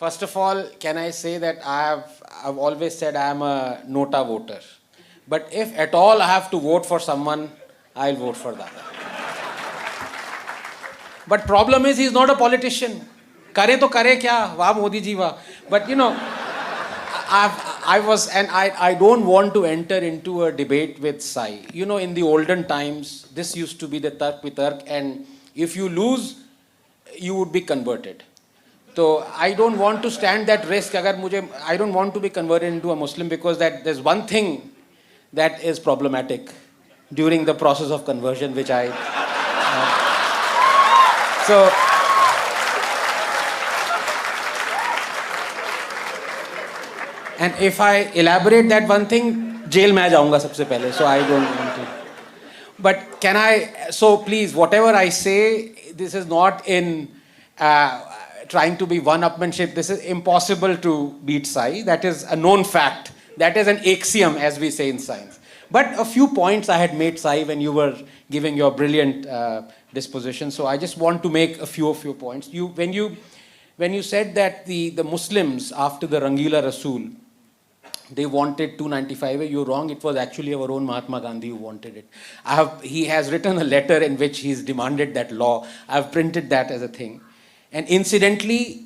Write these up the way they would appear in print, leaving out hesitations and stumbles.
First of all, can I say that I've always said I am a Nota voter. But if at all I have to vote for someone, I'll vote for Dada. But problem is he's not a politician. Kare to kare kya? Wah Modi ji wah. But you know, I don't want to enter into a debate with Sai. You know, in the olden times, this used to be the Tark Vitark, and if you lose, you would be converted. So I don't want to stand that risk. I don't want to be converted into a Muslim, because there's one thing that is problematic during the process of conversion, which I... so... And if I elaborate that one thing, jail mein jaunga sabse pehle, so I don't want to. But can I, so please, whatever I say, this is not in trying to be one-upmanship. This is impossible to beat Sai. That is a known fact. That is an axiom, as we say in science. But a few points I had made, Sai, when you were giving your brilliant disposition. So I just want to make a few points. When you said that the Muslims, after the Rangila Rasool, they wanted 295, you're wrong. It was actually our own Mahatma Gandhi who wanted it. He has written a letter in which he's demanded that law. I've printed that as a thing. And incidentally,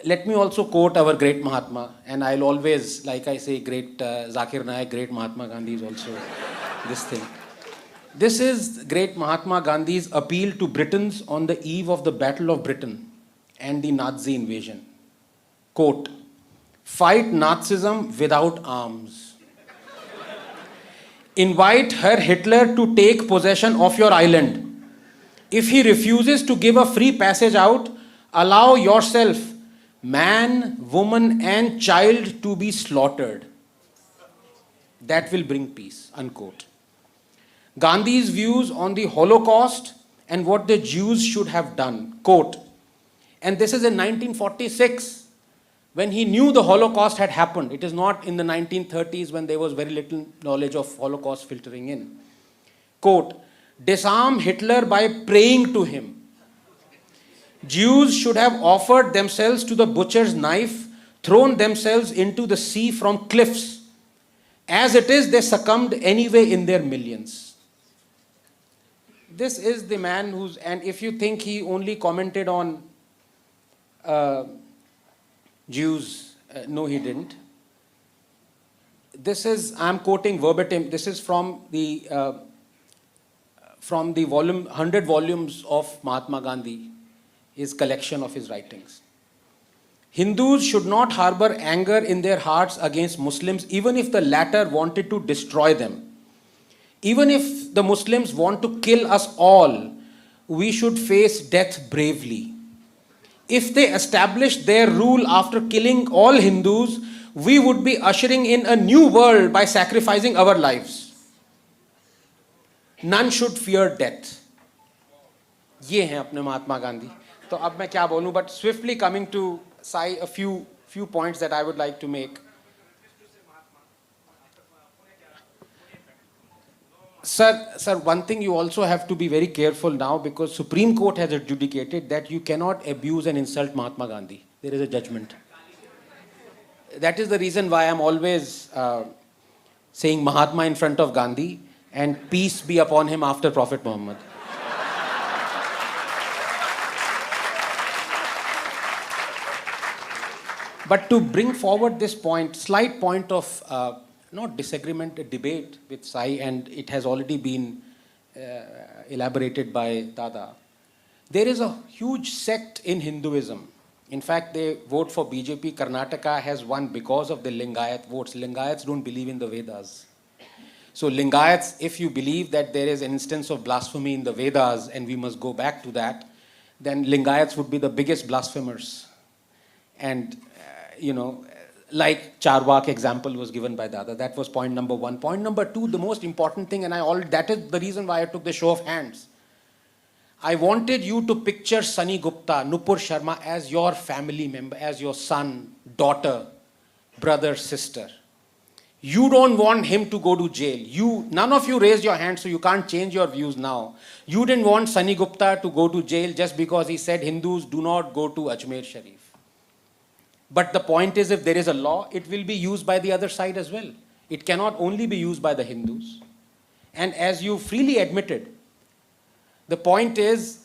let me also quote our great Mahatma. And I'll always, like I say, great Zakir Naik, great Mahatma Gandhi is also this thing. This is great Mahatma Gandhi's appeal to Britons on the eve of the Battle of Britain and the Nazi invasion. Quote, "Fight Nazism without arms. Invite Herr Hitler to take possession of your island. If he refuses to give a free passage out, allow yourself, man, woman and child, to be slaughtered. That will bring peace." Unquote. Gandhi's views on the Holocaust and what the Jews should have done. Quote, and this is in 1946, when he knew the Holocaust had happened. It is not in the 1930s when there was very little knowledge of Holocaust filtering in. Quote, "Disarm Hitler by praying to him. Jews should have offered themselves to the butcher's knife, thrown themselves into the sea from cliffs. As it is, they succumbed anyway in their millions." This is the man who's, and if you think he only commented on Jews, no he didn't. This is, I'm quoting verbatim, this is from the volume, 100 volumes of Mahatma Gandhi, his collection of his writings. "Hindus should not harbor anger in their hearts against Muslims, even if the latter wanted to destroy them. Even if the Muslims want to kill us all, we should face death bravely. If they established their rule after killing all Hindus, we would be ushering in a new world by sacrificing our lives. None should fear death." ये हैं अपने महात्मा गांधी. तो अब मैं क्या बोलूं, but swiftly coming to Sai, a few points that I would like to make. Sir, one thing you also have to be very careful now, because Supreme Court has adjudicated that you cannot abuse and insult Mahatma Gandhi. There is a judgment. That is the reason why I'm always saying Mahatma in front of Gandhi and peace be upon him after Prophet Muhammad. But to bring forward this point, slight point of not disagreement, a debate with Sai, and it has already been elaborated by Dada. There is a huge sect in Hinduism. In fact, they vote for BJP. Karnataka has won because of the Lingayat votes. Lingayats don't believe in the Vedas. So Lingayats, if you believe that there is an instance of blasphemy in the Vedas and we must go back to that, then Lingayats would be the biggest blasphemers. And, like Charvak example was given by Dada. That was point number one. Point number two, the most important thing, and that is the reason why I took the show of hands. I wanted you to picture Sunny Gupta, Nupur Sharma as your family member, as your son, daughter, brother, sister. You don't want him to go to jail. None of you raised your hand, so you can't change your views now. You didn't want Sunny Gupta to go to jail just because he said Hindus do not go to Ajmer Sharif. But the point is, if there is a law, it will be used by the other side as well. It cannot only be used by the Hindus. And as you freely admitted, the point is,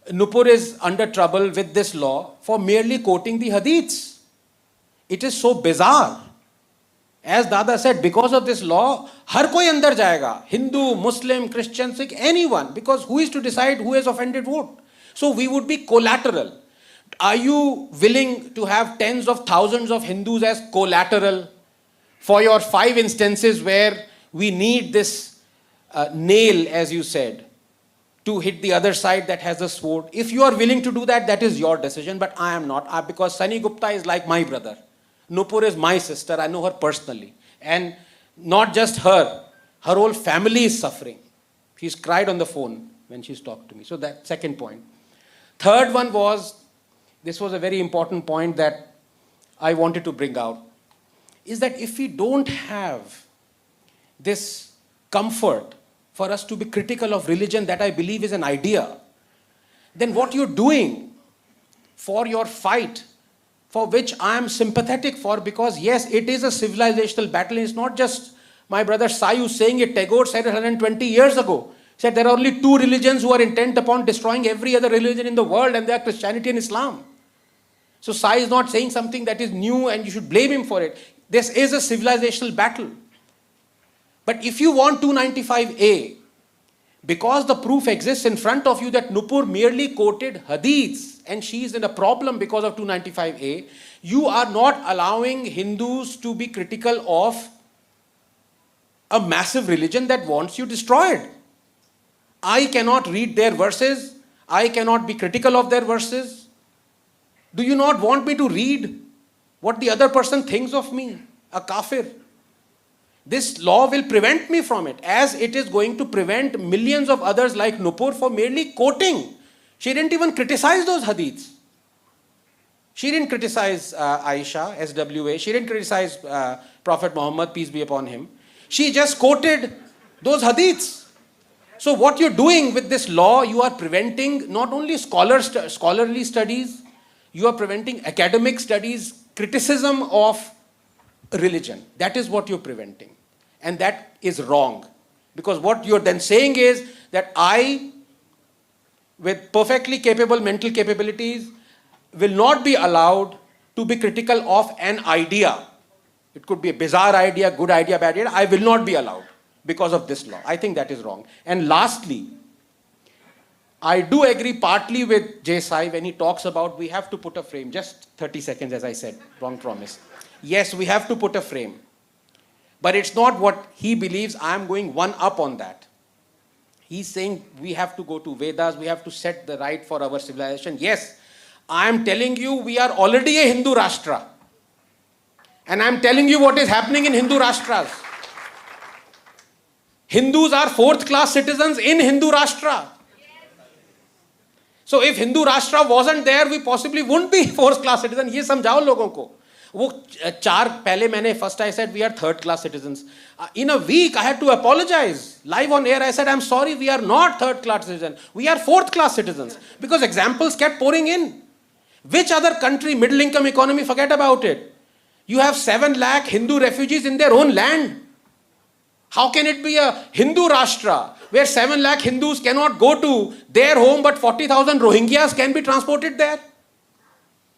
Nupur is under trouble with this law for merely quoting the hadiths. It is so bizarre. As Dada said, because of this law, har koi andar jayega. Hindu, Muslim, Christian, Sikh, anyone. Because who is to decide who has offended what? So we would be collateral. Are you willing to have tens of thousands of Hindus as collateral for your 5 instances where we need this nail, as you said, to hit the other side that has a sword? If you are willing to do that, that is your decision, but I am not. Because Sunny Gupta is like my brother. Nupur is my sister. I know her personally. And not just her whole family is suffering. She's cried on the phone when she's talked to me. So that second point. Third one was, this was a very important point that I wanted to bring out, is that if we don't have this comfort for us to be critical of religion, that I believe is an idea, then what you're doing for your fight, for which I am sympathetic for, because yes, it is a civilizational battle. It's not just my brother Sai who's saying it. Tagore said it 120 years ago. He said there are only 2 religions who are intent upon destroying every other religion in the world, and they are Christianity and Islam. So Sai is not saying something that is new and you should blame him for it. This is a civilizational battle. But if you want 295A, because the proof exists in front of you that Nupur merely quoted hadiths and she is in a problem because of 295A, you are not allowing Hindus to be critical of a massive religion that wants you destroyed. I cannot read their verses. I cannot be critical of their verses. Do you not want me to read what the other person thinks of me, a kafir? This law will prevent me from it, as it is going to prevent millions of others like Nupur for merely quoting. She didn't even criticize those hadiths. She didn't criticize Aisha, SWA. She didn't criticize Prophet Muhammad, peace be upon him. She just quoted those hadiths. So what you're doing with this law, you are preventing not only scholarly studies, you are preventing academic studies, criticism of religion. That is what you're preventing. And that is wrong. Because what you're then saying is that I, with perfectly capable mental capabilities, will not be allowed to be critical of an idea. It could be a bizarre idea, good idea, bad idea. I will not be allowed because of this law. I think that is wrong. And lastly, I do agree partly with Jai Sai when he talks about we have to put a frame. Just 30 seconds, as I said, wrong promise. Yes, we have to put a frame. But it's not what he believes. I'm going one up on that. He's saying we have to go to Vedas, we have to set the right for our civilization. Yes, I'm telling you, we are already a Hindu Rashtra. And I'm telling you what is happening in Hindu Rashtras. Hindus are 4th-class citizens in Hindu Rashtra. So if Hindu Rashtra wasn't there, we possibly wouldn't be 4th-class citizens. ये समझाओ लोगों को. वो 4 पहले मैंने first I said we are 3rd-class citizens. In a week I had to apologize. Live on air I said I'm sorry, we are not 3rd-class citizens. We are 4th-class citizens. Because examples kept pouring in. Which other country, middle income economy, forget about it. You have 7 lakh Hindu refugees in their own land. How can it be a Hindu Rashtra where 7 lakh Hindus cannot go to their home but 40,000 Rohingyas can be transported there?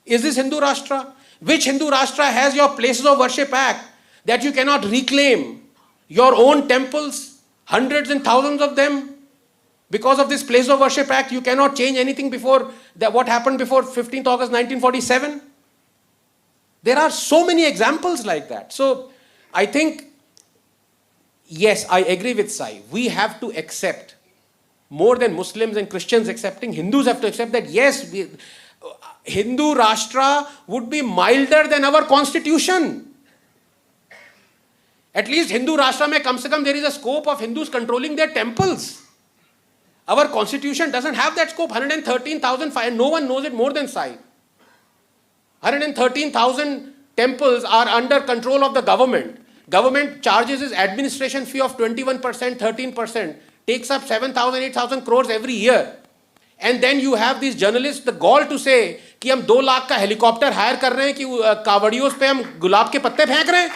Is this Hindu Rashtra? Which Hindu Rashtra has your places of worship act that you cannot reclaim your own temples, hundreds and thousands of them? Because of this place of worship act, you cannot change anything before what happened before 15th August 1947. There are so many examples like that. So I think, yes, I agree with Sai. We have to accept, more than Muslims and Christians accepting, Hindus have to accept that, yes, Hindu Rashtra would be milder than our constitution. At least Hindu Rashtra mein kam se kam there is a scope of Hindus controlling their temples. Our constitution doesn't have that scope. 113,000, no one knows it more than Sai. 113,000 temples are under control of the government. Government charges its administration fee of 21%, 13%, takes up 7,000, 8,000 crores every year. And then you have these journalists, the gall to say, कि हम 2 लाख का helicopter higher कर रहे हैं कि कावड़ियों पे हम गुलाब के पत्ते फेंक रहे हैं?